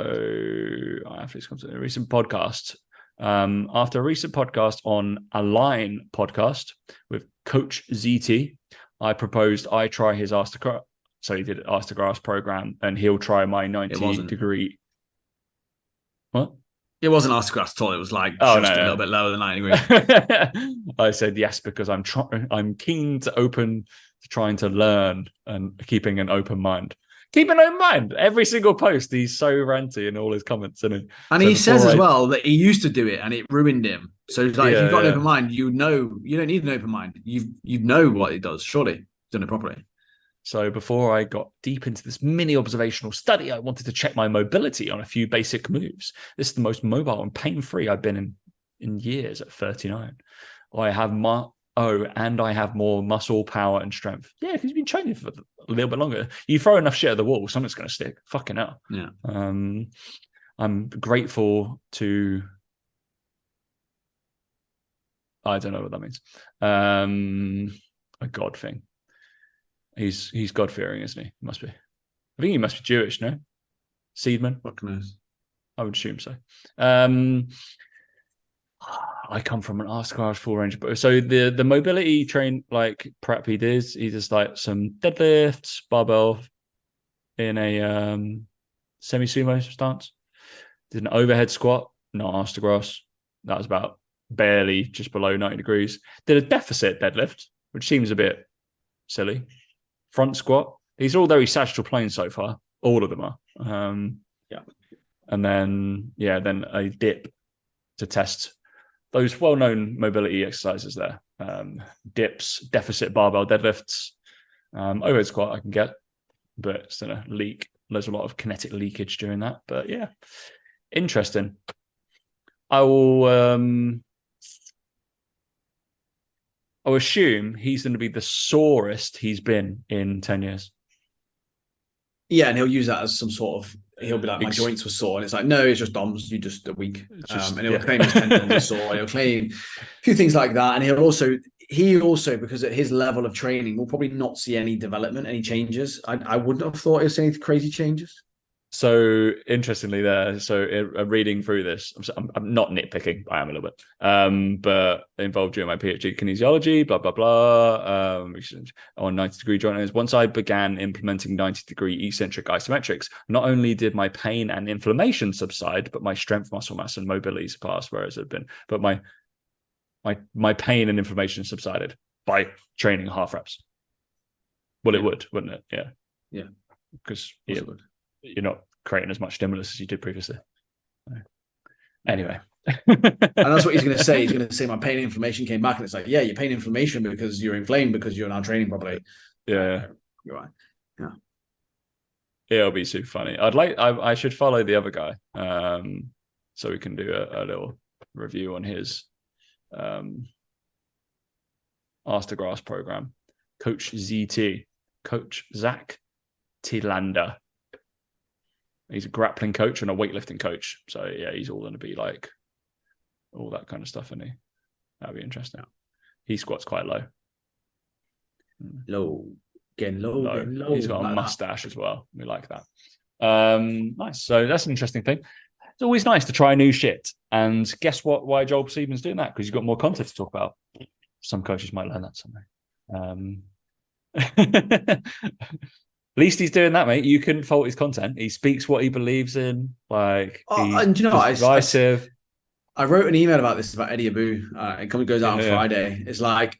after this comes to a recent podcast. After a recent podcast on Align podcast with Coach ZT, I proposed I try his Ask the Grass. So he did Ask the Grass program, and he'll try my 90-degree. What? It wasn't Ask the Grass at all. It was like a little bit lower than 90 degrees. I said yes because I'm keen to trying to learn and keeping an open mind. Keep an open mind. Every single post, he's so ranty in all his comments, isn't he? And he says as well that he used to do it and it ruined him. So it's like, if you've got an open mind, you don't need an open mind. You know what it does. Surely, he's done it properly. So before I got deep into this mini observational study, I wanted to check my mobility on a few basic moves. This is the most mobile and pain-free I've been in years at 39. I have more muscle power and strength. Yeah, because you've been training for a little bit longer. You throw enough shit at the wall, something's going to stick. Fucking hell. Yeah. I'm grateful to... I don't know what that means. A God thing. He's God-fearing, isn't he? He must be. I think he must be Jewish, no? Seedman? What knows? I would assume so. I come from an Ask Garage full range, but so the mobility train like prep he does like some deadlifts, barbell in a semi-sumo stance. Did an overhead squat, not arse to grass. That was about barely just below 90 degrees. Did a deficit deadlift, which seems a bit silly. Front squat. These are all very sagittal planes so far. All of them are. Yeah. And then a dip to test those well-known mobility exercises there. Dips, deficit barbell deadlifts, overhead squat I can get, but it's gonna leak. There's a lot of kinetic leakage during that. But yeah, interesting. I'll assume he's going to be the sorest he's been in 10 years. Yeah, and he'll use that as some sort of, he'll be like, my joints were sore. And it's like, no, it's just DOMs. You just a week. And he'll claim his tendons are sore. He'll claim a few things like that. And he also, because at his level of training, will probably not see any development, any changes. I wouldn't have thought he'll see any crazy changes. So interestingly there, reading through this, I'm not nitpicking, I am a little bit, but involved during my PhD kinesiology, blah, blah, blah, on 90-degree joint owners. Once I began implementing 90-degree eccentric isometrics, not only did my pain and inflammation subside, but my strength, muscle mass, and mobility surpassed whereas it had been. But my pain and inflammation subsided by training half reps. Well, it would, wouldn't it? Yeah. Yeah. Because you're not creating as much stimulus as you did previously. Anyway. And that's what he's going to say. He's going to say my pain and inflammation came back. And it's like, yeah, your pain and inflammation because you're inflamed because you're not training properly. Yeah. You're right. Yeah. It'll be super funny. I should follow the other guy. So we can do a little review on his Arse to Grass program. Coach Zach Tilander. He's a grappling coach and a weightlifting coach. So yeah, he's all going to be like all that kind of stuff, isn't he? That'd be interesting. He squats quite low. Getting low. He's got a mustache as well. We like that. Nice. So that's an interesting thing. It's always nice to try new shit. And guess what? Why Joel Seedman's doing that? Because you've got more content to talk about. Some coaches might learn that somewhere. At least he's doing that, mate. You couldn't fault his content. He speaks what he believes in. Like, and you know, I wrote an email about this about Eddie Abu. It goes out on Friday. It's like,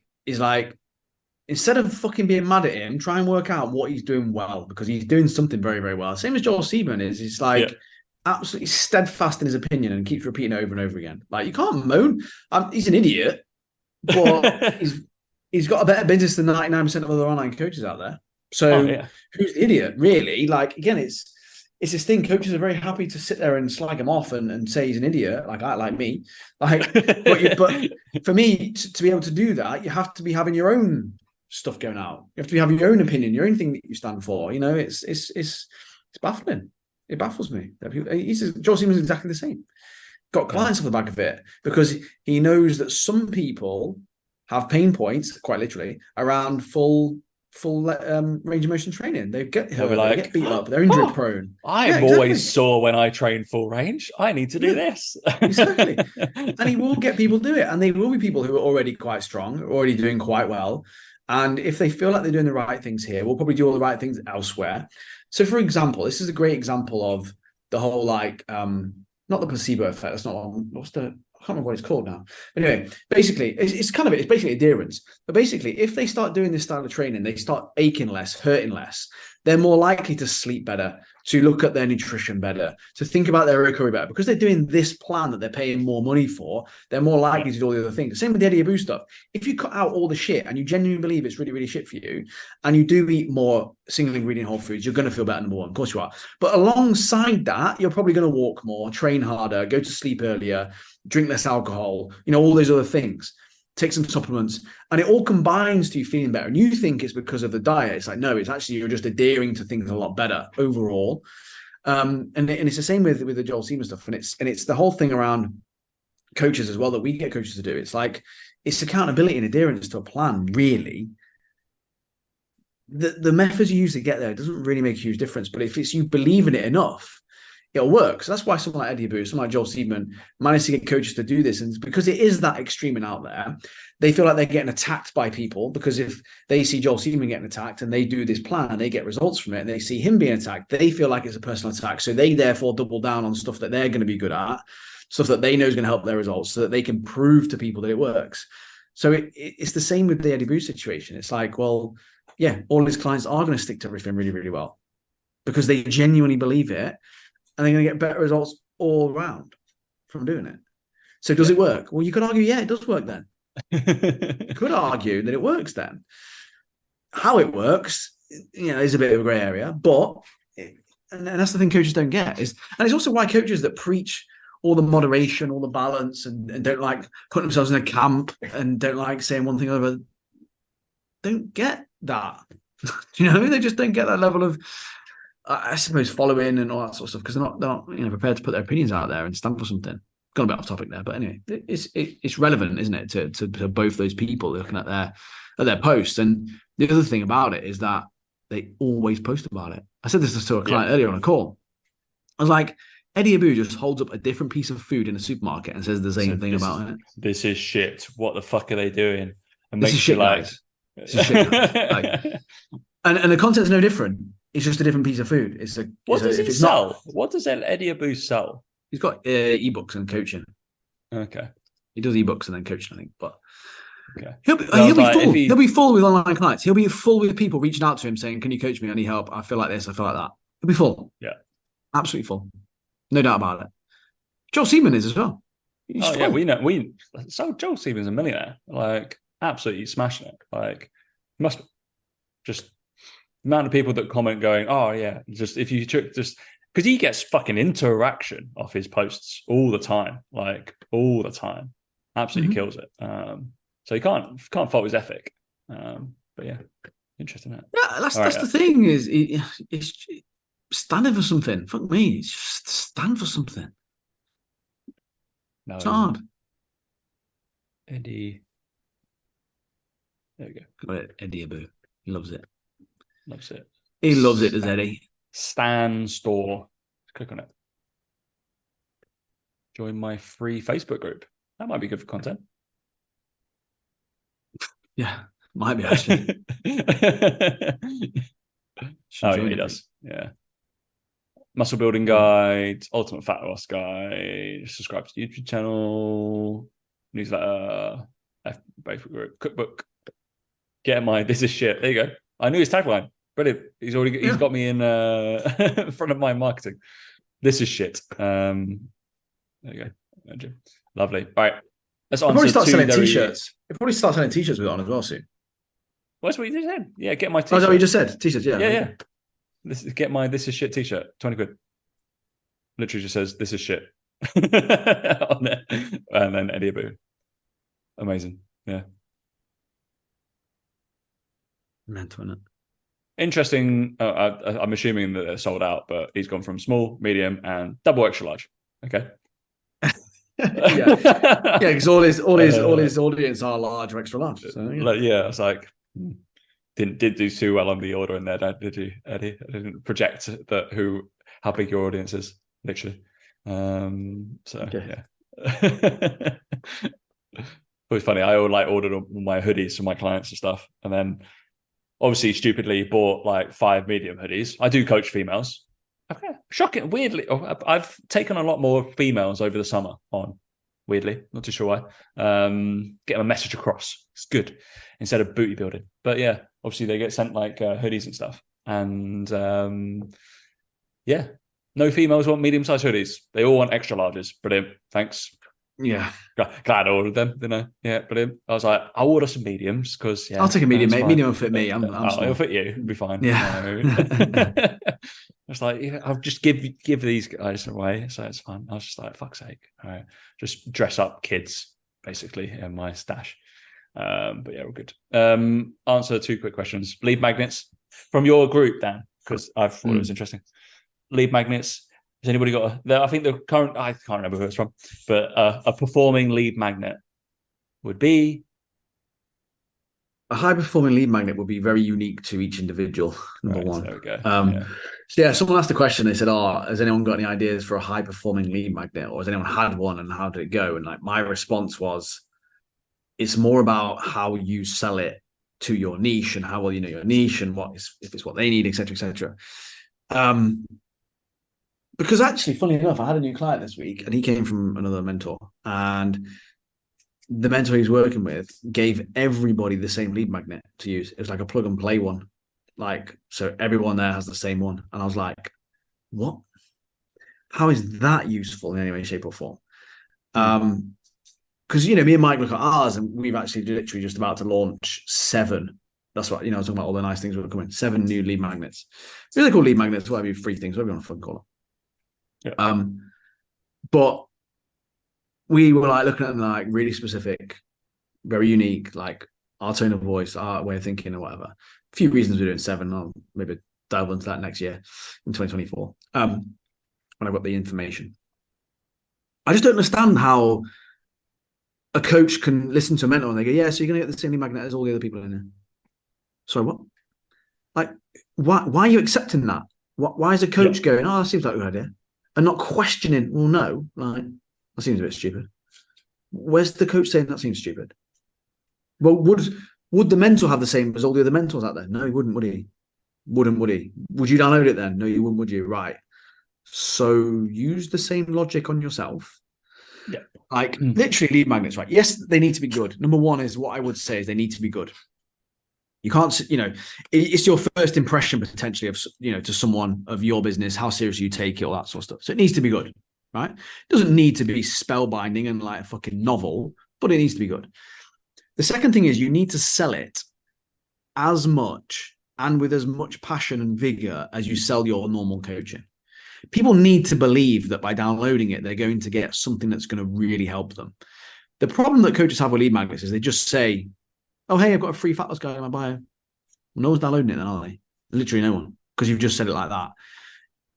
instead of fucking being mad at him, try and work out what he's doing well because he's doing something very, very well. Same as Joel Seedman is. He's like absolutely steadfast in his opinion and keeps repeating it over and over again. Like, you can't moan. He's an idiot, but he's got a better business than 99% of other online coaches out there. So who's the idiot, really? Like, again, it's this thing. Coaches are very happy to sit there and slag him off and say he's an idiot, like me. Like, but for me to be able to do that, you have to be having your own stuff going out. You have to be having your own opinion, your own thing that you stand for. You know, it's baffling. It baffles me. Joel Seaman's exactly the same. Got clients off the back of it because he knows that some people have pain points, quite literally, around full range of motion training. They get hurt, they get beat up, they're injury prone. I'm always sore when I train full range. I need to do this. Exactly. And he will get people do it. And they will be people who are already quite strong, already doing quite well. And if they feel like they're doing the right things here, we'll probably do all the right things elsewhere. So for example, this is a great example of the whole not the placebo effect. That's not I can't remember what it's called now. But anyway, basically, it's basically adherence. But basically, if they start doing this style of training, they start aching less, hurting less. They're more likely to sleep better, to look at their nutrition better, to think about their recovery better. Because they're doing this plan that they're paying more money for, they're more likely to do all the other things. Same with the Eddie Abu stuff. If you cut out all the shit and you genuinely believe it's really, really shit for you, and you do eat more single ingredient whole foods, you're going to feel better, number one. Of course you are. But alongside that, you're probably going to walk more, train harder, go to sleep earlier, drink less alcohol, all those other things. Take some supplements, and it all combines to you feeling better. And you think it's because of the diet. It's like, no, it's actually you're just adhering to things a lot better overall. And it's the same with the Joel Seedman stuff. And it's the whole thing around coaches as well that we get coaches to do. It's like, it's accountability and adherence to a plan, really. The methods you use to get there doesn't really make a huge difference. But if it's you believe in it enough, it'll work. So that's why someone like Eddie Abou, someone like Joel Seedman managed to get coaches to do this. And because it is that extreme and out there, they feel like they're getting attacked by people, because if they see Joel Seedman getting attacked and they do this plan, they get results from it, and they see him being attacked, they feel like it's a personal attack. So they therefore double down on stuff that they're going to be good at, stuff that they know is going to help their results, so that they can prove to people that it works. So it's the same with the Eddie Abou situation. It's like, well, yeah, all his clients are going to stick to everything really, really well because they genuinely believe it, and they're going to get better results all around from doing it. So does it work? Well, you could argue, yeah, it does work then. You could argue that it works then. How it works, is a bit of a grey area, but and that's the thing coaches don't get and it's also why coaches that preach all the moderation, all the balance, and don't like putting themselves in a camp and don't like saying one thing or other, don't get that. They just don't get that level of, I suppose, following and all that sort of stuff, because they're not prepared to put their opinions out there and stand for something. Gone a bit off topic there, but anyway, it's relevant, isn't it, to both those people looking at their posts. And the other thing about it is that they always post about it. I said this to a client earlier on a call. I was like, Eddie Abou just holds up a different piece of food in a supermarket and says the same thing about it. This is shit. What the fuck are they doing? And this is shit, guys. This is shit, guys. And the content's no different. It's just a different piece of food. What does he sell? What does Eddie Abou sell? He's got ebooks and coaching. Okay. He does ebooks and then coaching, I think. But okay. He'll be full. He'll be full with online clients. He'll be full with people reaching out to him saying, "Can you coach me? I need help. I feel like this. I feel like that." He'll be full. Yeah. Absolutely full. No doubt about it. Joel Seedman is as well. He's full. Yeah, we know. So Joel Seedman's a millionaire. Like, absolutely smashing it. Like, must just amount of people that comment going, "Oh yeah," just if you just. Because he gets fucking interaction off his posts all the time, absolutely kills it. So you can't fault his ethic. But yeah, interesting. Yeah, that's the thing is, it's standing for something. Fuck me, it's just stand for something. No, it's hard. Eddie, there we go. Got it, Eddie Abou. He loves it. Loves it. He loves it, does Eddie? Stan Store. Click on it. Join my free Facebook group. That might be good for content. Yeah, might be actually. Oh, yeah, he does. Yeah. Muscle building guide, ultimate fat loss guide, subscribe to the YouTube channel, newsletter, Facebook group, cookbook. Get my this is shit. There you go. I knew his tagline. Brilliant. He's got me in front of my marketing. This is shit. There you go. Lovely. All right. Let's answer. Probably start selling t-shirts. It probably start selling t-shirts with it on as well soon. What's what you just said? Yeah, get my t-shirt. Oh, is that what you just said? T-shirts, yeah. Yeah. Get my this is shit t-shirt. 20 quid. Literally just says this is shit on it. And then Eddie Abou. Amazing. Yeah. Mental, isn't it? Interesting. I'm assuming that they're sold out, but he's gone from small, medium, and double extra large. Okay. yeah, because all his audience are large or extra large. So, yeah, it's like didn't do too well on the order in there, did you, Eddie? I didn't project how big your audience is, literally. Yeah. It was funny. I ordered all my hoodies for my clients and stuff, and then obviously stupidly bought like 5 medium hoodies. I do coach females. Okay. Shocking. Weirdly, I've taken a lot more females over the summer on. Weirdly, not too sure why. Getting a message across. It's good instead of booty building. But yeah, obviously they get sent like hoodies and stuff. And yeah, no females want medium-sized hoodies. They all want extra larges. Brilliant. Thanks. Yeah. Glad I ordered them, didn't I? Yeah, brilliant. I was like, I'll order some mediums because I'll take a medium, mate. Medium will fit me. I'm it'll fit you. It'll be fine. Yeah. It's like, I'll just give these guys away, so it's fun. I was just like, fuck's sake. All right. Just dress up kids, basically, in my stash. But yeah, we're good. Answer 2 quick questions. Lead magnets from your group, Dan, because I thought it was interesting. Lead magnets. Has anybody got I think the current, I can't remember who it's from, but a performing lead magnet would be a high performing lead magnet will be very unique to each individual. Number Right, one. there we go. So yeah, someone asked the question. They said, "Oh, has anyone got any ideas for a high performing lead magnet, or has anyone had one, and how did it go?" And like my response was, "It's more about how you sell it to your niche and how well you know your niche and what is if it's what they need, etc., etc." Because actually, funny enough, I had a new client this week, and he came from another mentor, and the mentor he's working with gave everybody the same lead magnet to use. It was like a plug and play one, like so everyone there has the same one, and I was like, "What? How is that useful in any way, shape, or form?" Because me and Mike look at ours, and we've actually literally just about to launch 7. That's what I was talking about. All the nice things that are coming. 7 new lead magnets. Really cool lead magnets. Whatever free things, whatever you want to fucking call Yeah. them. But we were like looking at them like really specific, very unique, like our tone of voice, our way of thinking, or whatever. A few reasons we're doing 7. I'll maybe dive into that next year in 2024. When I've got the information. I just don't understand how a coach can listen to a mentor and they go, "Yeah, so you're going to get the same lead magnet as all the other people in there." Sorry, what? Like, why are you accepting that? Why is a coach going, "Oh, that seems like a good idea," and not questioning? Well, no, like that seems a bit stupid. Where's the coach saying that seems stupid? Well, would the mentor have the same as all the other mentors out there? No, he wouldn't, would he? Would he? Would you download it then? No, you wouldn't, would you? Right. So use the same logic on yourself. Yeah. Like literally lead magnets, right? Yes, they need to be good. Number one is what I would say is they need to be good. You can't, it's your first impression potentially of, to someone of your business, how seriously you take it, all that sort of stuff. So it needs to be good, right? It doesn't need to be spellbinding and like a fucking novel, but it needs to be good. The second thing is you need to sell it as much and with as much passion and vigor as you sell your normal coaching. People need to believe that by downloading it, they're going to get something that's going to really help them. The problem that coaches have with lead magnets is they just say, "Oh, hey, I've got a free fat loss guide in my bio." Well, no one's downloading it then, are they? Literally no one, because you've just said it like that.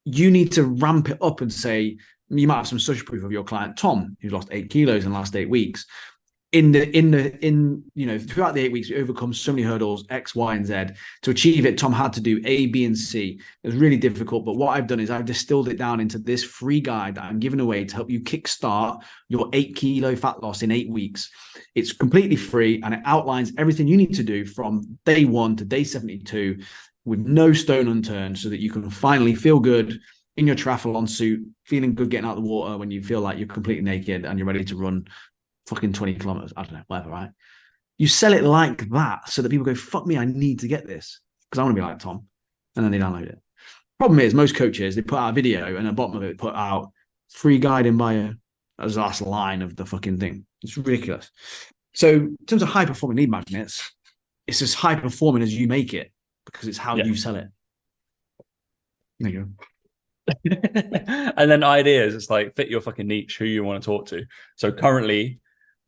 You need to ramp it up and say, you might have some social proof of your client, Tom, who's lost 8 kilos in the last 8 weeks. Throughout the 8 weeks, we overcome so many hurdles, X, Y, and Z. To achieve it, Tom had to do A, B, and C. It was really difficult, but what I've done is I've distilled it down into this free guide that I'm giving away to help you kickstart your 8-kilo fat loss in 8 weeks. It's completely free, and it outlines everything you need to do from day 1 to day 72 with no stone unturned so that you can finally feel good in your triathlon suit, feeling good getting out of the water when you feel like you're completely naked and you're ready to run fucking 20 kilometers, I don't know, whatever, right? You sell it like that so that people go, "Fuck me, I need to get this because I want to be like Tom." And then they download it. Problem is, most coaches, they put out a video and at the bottom of it, put out free guide in bio as the last line of the fucking thing. It's ridiculous. So in terms of high performing lead magnets, it's as high performing as you make it because it's how you sell it. There you go. And then ideas, it's like fit your fucking niche, who you want to talk to. So currently,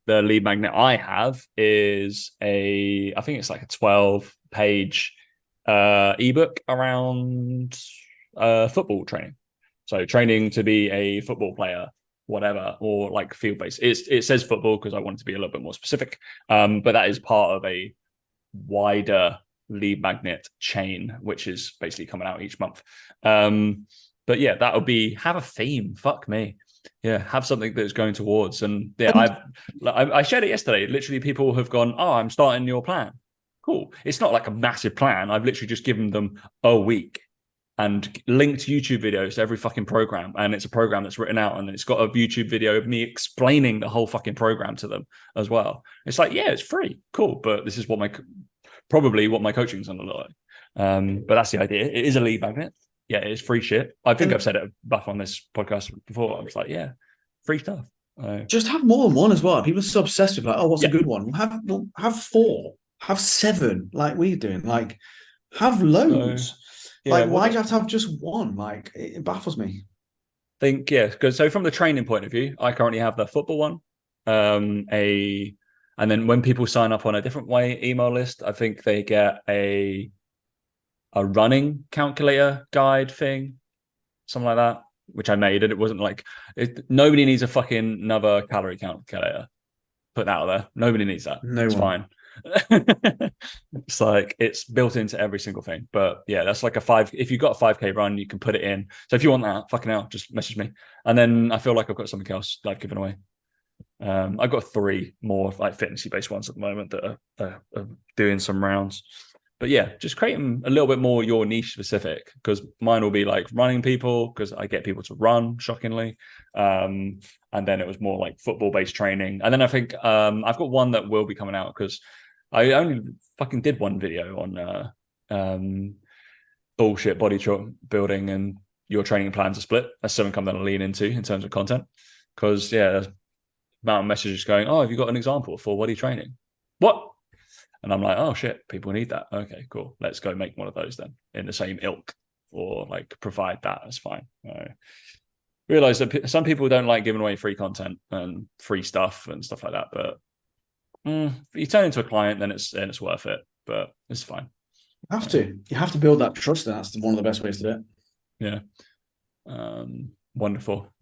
the lead magnet I have is I think it's like a 12-page ebook around football training. So training to be a football player, whatever, or like field-based. It says football because I want it to be a little bit more specific. But that is part of a wider lead magnet chain, which is basically coming out each month. But yeah, that would be have a theme. Fuck me. Yeah, have something that's going towards. And yeah, I shared it yesterday. Literally, people have gone, "Oh, I'm starting your plan." Cool. It's not like a massive plan. I've literally just given them a week and linked YouTube videos to every fucking program. And it's a program that's written out and it's got a YouTube video of me explaining the whole fucking program to them as well. It's like, yeah, it's free. Cool. But this is probably what my coaching's going to look like. But that's the idea. It is a lead magnet. Yeah, it's free shit. I think I've said it buff on this podcast before. I was like, yeah, free stuff. Just have more than one as well. People are so obsessed with like, "Oh, what's a good one?" Have 4, have 7. Like what are you doing? Like have loads. Why do you have to have just one? Like it baffles me. Because so from the training point of view, I currently have the football one. And then when people sign up on a different way email list, I think they get a running calculator guide thing, something like that, which I made. And it wasn't like nobody needs a fucking another calorie calculator. Put that out there. Nobody needs that. It's fine. It's like it's built into every single thing. But yeah, that's like if you've got a 5K run, you can put it in. So if you want that, fucking hell, just message me. And then I feel like I've got something else like given away. I've got 3 more like fitnessy based ones at the moment that are doing some rounds. But yeah, just create them a little bit more your niche specific, because mine will be like running people, because I get people to run, shockingly. And then it was more like football based training. And then I think I've got one that will be coming out, because I only fucking did one video on bullshit body building and your training plans are split. That's something I'm going to lean into in terms of content, because yeah, there's amount of messages going, oh, have you got an example for body training? What? And I'm like, oh shit, people need that. Okay, cool. Let's go make one of those then in the same ilk, or like provide that. That's fine. I realize that some people don't like giving away free content and free stuff and stuff like that. But if you turn into a client, then it's worth it. But it's fine. You have to build that trust, and that's one of the best ways to do it. Yeah. Wonderful.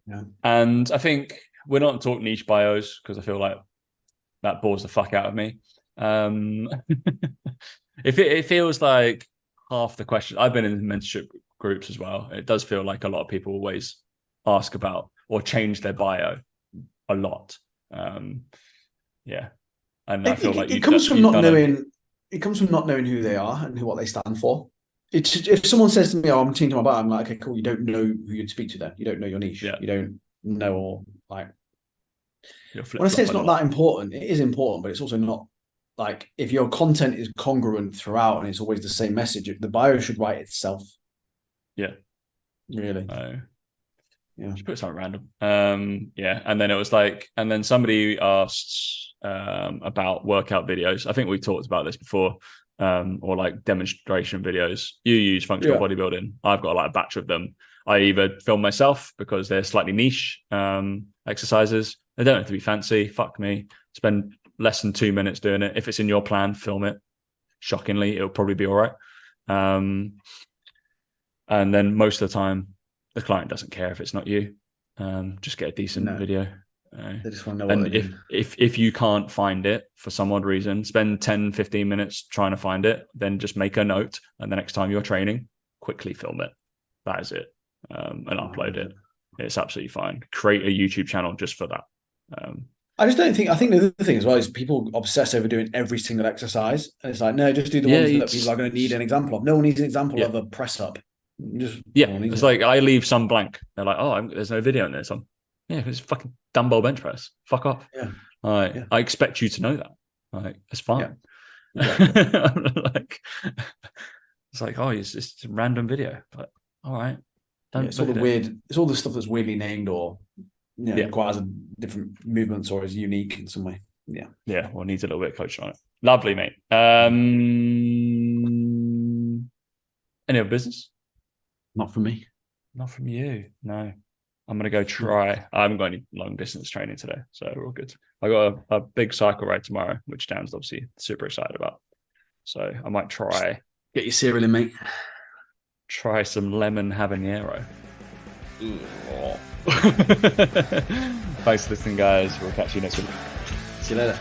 Yeah. And I think we're not talking niche bios, because I feel like that bores the fuck out of me. If it feels like half the questions, I've been in mentorship groups as well. It does feel like a lot of people always ask about or change their bio a lot. Yeah. And I feel like it comes from not knowing who they are and what they stand for. It's if someone says to me, "Oh, I'm changing my bio," I'm like, "Okay, cool." You don't know who you'd speak to then. You don't know your niche. Yeah. You don't know, or like. When I say it's not that important, it is important, but it's also not. Like, if your content is congruent throughout and it's always the same message, the bio should write itself. Yeah. Really. Yeah. Just put something random. Yeah. And then it was like, and then somebody asked about workout videos. I think we talked about this before, or like demonstration videos. You use functional bodybuilding. I've got like a batch of them. I either film myself because they're slightly niche exercises. They don't have to be fancy. Fuck me. Spend less than 2 minutes doing it. If it's in your plan, film it. Shockingly, it'll probably be all right. And then most of the time, the client doesn't care if it's not you. Just get a decent video. They just want to know what and if you can't find it for some odd reason, spend 10, 15 minutes trying to find it, then just make a note. And the next time you're training, quickly film it. That is it. And upload it. It's absolutely fine. Create a YouTube channel just for that. I think the other thing as well is people obsess over doing every single exercise. And it's like, no, just do the ones that people are going to need an example of. No one needs an example of a press up. It's like I leave some blank. They're like, oh, there's no video in this. It's fucking dumbbell bench press. Fuck off. Yeah. I expect you to know that. Like, it's fine. Yeah. Exactly. Like, it's like, oh, it's just a random video. But all right. It's all the weird. It's all the stuff that's weirdly named or requires a different movements or is unique in some way. Yeah. Well, needs a little bit of coaching on it. Lovely, mate. Any other business? Not from me. Not from you. No. I'm gonna go try. I haven't got any long distance training today, so we're all good. I got a big cycle ride tomorrow, which Dan's obviously super excited about. So I might try. Get your cereal in, mate. Try some lemon habanero. Thanks for listening, guys. We'll catch you next week. See you later.